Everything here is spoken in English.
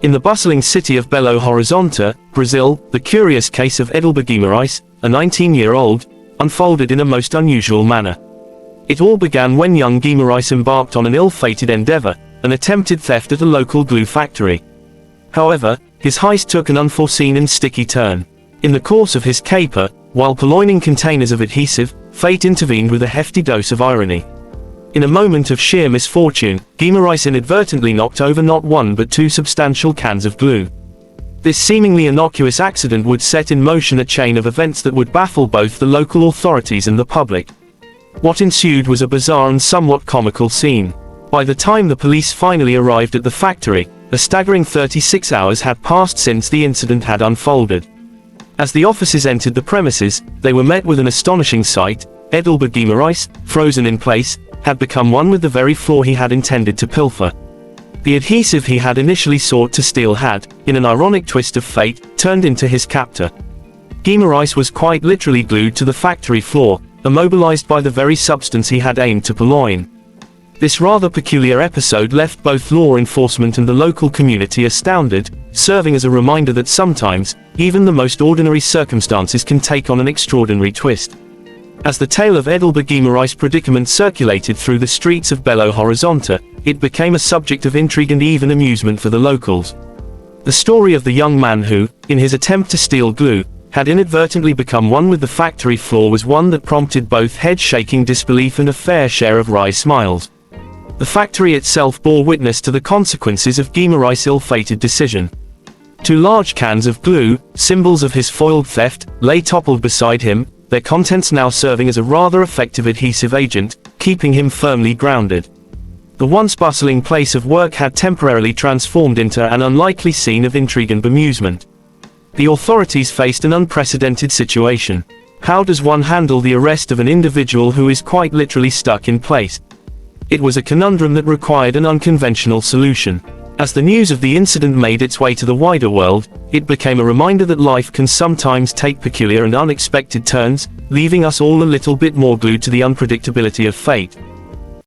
In the bustling city of Belo Horizonte, Brazil, the curious case of Edilber Guimaraes, a 19-year-old, unfolded in a most unusual manner. It all began when young Guimaraes embarked on an ill-fated endeavor, an attempted theft at a local glue factory. However, his heist took an unforeseen and sticky turn. In the course of his caper, while purloining containers of adhesive, fate intervened with a hefty dose of irony. In a moment of sheer misfortune, Guimaraes inadvertently knocked over not one but two substantial cans of glue. This seemingly innocuous accident would set in motion a chain of events that would baffle both the local authorities and the public. What ensued was a bizarre and somewhat comical scene. By the time the police finally arrived at the factory, a staggering 36 hours had passed since the incident had unfolded. As the officers entered the premises, they were met with an astonishing sight. Edilber Guimaraes, frozen in place, had become one with the very floor he had intended to pilfer. The adhesive he had initially sought to steal had, in an ironic twist of fate, turned into his captor. Guimaraes was quite literally glued to the factory floor, immobilized by the very substance he had aimed to purloin. This rather peculiar episode left both law enforcement and the local community astounded, serving as a reminder that sometimes, even the most ordinary circumstances can take on an extraordinary twist. As the tale of Edilber Guimaraes' predicament circulated through the streets of Belo Horizonte, it became a subject of intrigue and even amusement for the locals. The story of the young man who, in his attempt to steal glue, had inadvertently become one with the factory floor was one that prompted both head-shaking disbelief and a fair share of wry smiles. The factory itself bore witness to the consequences of Guimaraes' ill-fated decision. Two large cans of glue, symbols of his foiled theft, lay toppled beside him, their contents now serving as a rather effective adhesive agent, keeping him firmly grounded. The once bustling place of work had temporarily transformed into an unlikely scene of intrigue and bemusement. The authorities faced an unprecedented situation. How does one handle the arrest of an individual who is quite literally stuck in place? It was a conundrum that required an unconventional solution. As the news of the incident made its way to the wider world, it became a reminder that life can sometimes take peculiar and unexpected turns, leaving us all a little bit more glued to the unpredictability of fate.